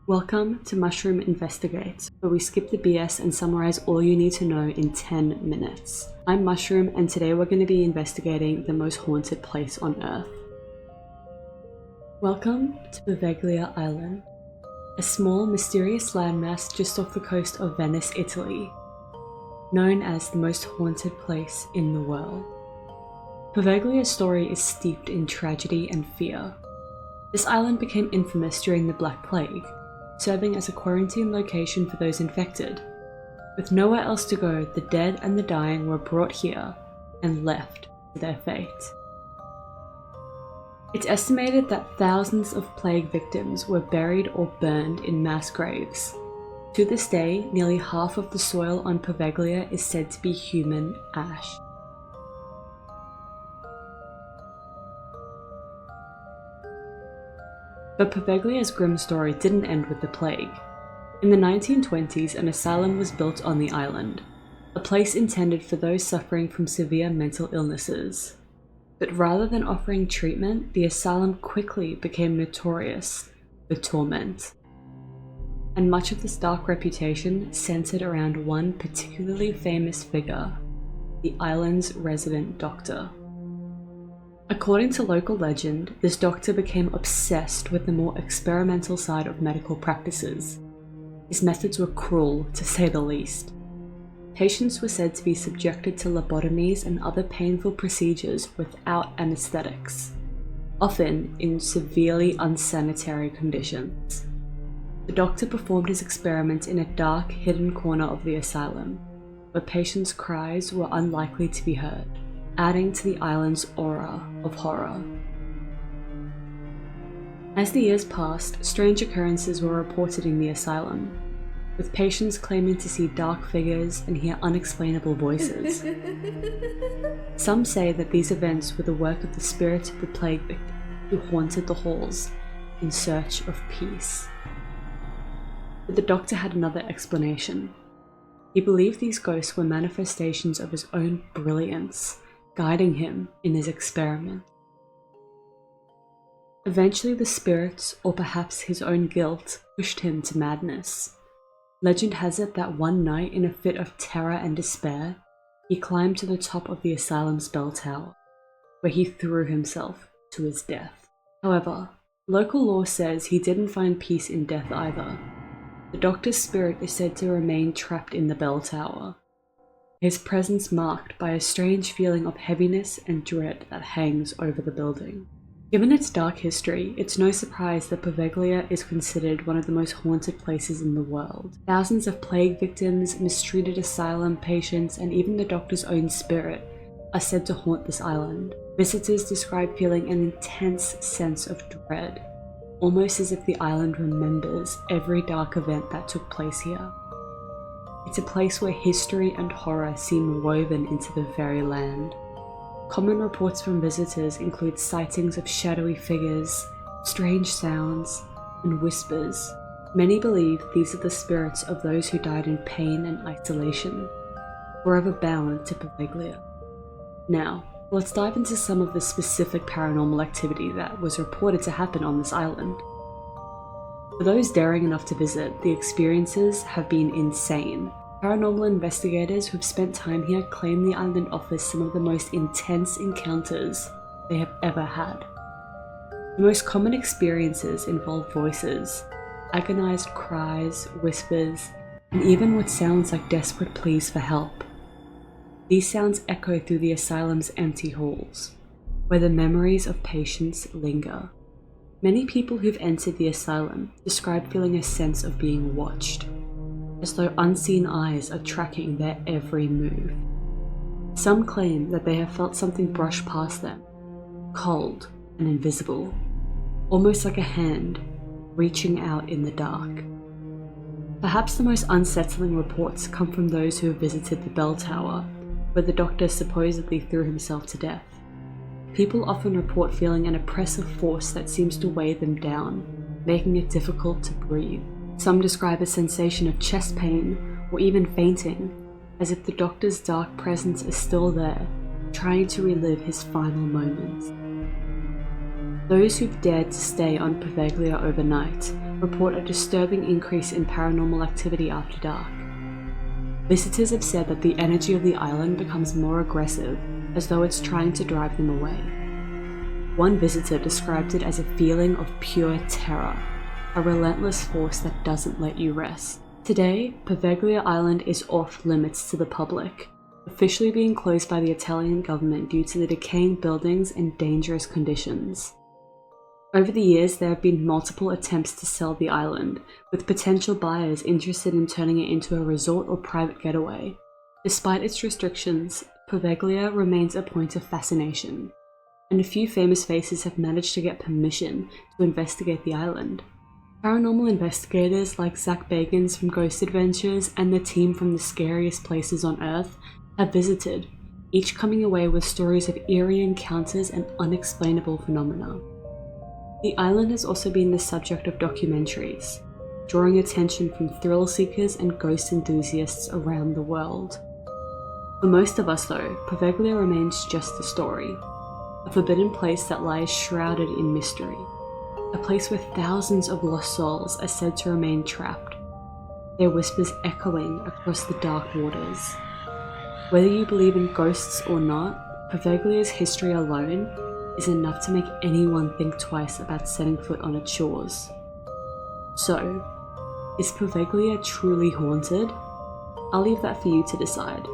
Welcome to Mushroom Investigates, where we skip the BS and summarize all you need to know in 10 minutes. I'm Mushroom, and today we're going to be investigating the most haunted place on Earth. Welcome to Poveglia Island, a small, mysterious landmass just off the coast of Venice, Italy, known as the most haunted place in the world. Poveglia's story is steeped in tragedy and fear. This island became infamous during the Black Plague, serving as a quarantine location for those infected. With nowhere else to go, the dead and the dying were brought here and left to their fate. It's estimated that thousands of plague victims were buried or burned in mass graves. To this day, nearly half of the soil on Poveglia is said to be human ash. But Poveglia's grim story didn't end with the plague. In the 1920s, an asylum was built on the island, a place intended for those suffering from severe mental illnesses. But rather than offering treatment, the asylum quickly became notorious for torment. And much of this dark reputation centered around one particularly famous figure, the island's resident doctor. According to local legend, this doctor became obsessed with the more experimental side of medical practices. His methods were cruel, to say the least. Patients were said to be subjected to lobotomies and other painful procedures without anesthetics, often in severely unsanitary conditions. The doctor performed his experiments in a dark, hidden corner of the asylum, where patients' cries were unlikely to be heard, adding to the island's aura of horror. As the years passed, strange occurrences were reported in the asylum, with patients claiming to see dark figures and hear unexplainable voices. Some say that these events were the work of the spirits of the plague victims who haunted the halls in search of peace. But the doctor had another explanation. He believed these ghosts were manifestations of his own brilliance, guiding him in his experiment. Eventually the spirits, or perhaps his own guilt, pushed him to madness. Legend has it that one night, in a fit of terror and despair, he climbed to the top of the asylum's bell tower, where he threw himself to his death. However, local lore says he didn't find peace in death either. The doctor's spirit is said to remain trapped in the bell tower, his presence marked by a strange feeling of heaviness and dread that hangs over the building. Given its dark history, it's no surprise that Poveglia is considered one of the most haunted places in the world. Thousands of plague victims, mistreated asylum patients, and even the doctor's own spirit are said to haunt this island. Visitors describe feeling an intense sense of dread, almost as if the island remembers every dark event that took place here. It's a place where history and horror seem woven into the very land. Common reports from visitors include sightings of shadowy figures, strange sounds, and whispers. Many believe these are the spirits of those who died in pain and isolation, forever bound to Poveglia. Now, let's dive into some of the specific paranormal activity that was reported to happen on this island. For those daring enough to visit, the experiences have been insane. Paranormal investigators who've spent time here claim the island offers some of the most intense encounters they have ever had. The most common experiences involve voices, agonized cries, whispers, and even what sounds like desperate pleas for help. These sounds echo through the asylum's empty halls, where the memories of patients linger. Many people who've entered the asylum describe feeling a sense of being watched, as though unseen eyes are tracking their every move. Some claim that they have felt something brush past them, cold and invisible, almost like a hand reaching out in the dark. Perhaps the most unsettling reports come from those who have visited the bell tower, where the doctor supposedly threw himself to death. People often report feeling an oppressive force that seems to weigh them down, making it difficult to breathe. Some describe a sensation of chest pain or even fainting, as if the doctor's dark presence is still there, trying to relive his final moments. Those who've dared to stay on Poveglia overnight report a disturbing increase in paranormal activity after dark. Visitors have said that the energy of the island becomes more aggressive, as though it's trying to drive them away. One visitor described it as a feeling of pure terror, a relentless force that doesn't let you rest. Today, Poveglia Island is off limits to the public, officially being closed by the Italian government due to the decaying buildings and dangerous conditions. Over the years, there have been multiple attempts to sell the island, with potential buyers interested in turning it into a resort or private getaway. Despite its restrictions, Poveglia remains a point of fascination, and a few famous faces have managed to get permission to investigate the island. Paranormal investigators like Zach Bagans from Ghost Adventures and the team from The Scariest Places on Earth have visited, each coming away with stories of eerie encounters and unexplainable phenomena. The island has also been the subject of documentaries, drawing attention from thrill seekers and ghost enthusiasts around the world. For most of us though, Poveglia remains just a story, a forbidden place that lies shrouded in mystery, a place where thousands of lost souls are said to remain trapped, their whispers echoing across the dark waters. Whether you believe in ghosts or not, Poveglia's history alone is enough to make anyone think twice about setting foot on its shores. So, is Poveglia truly haunted? I'll leave that for you to decide.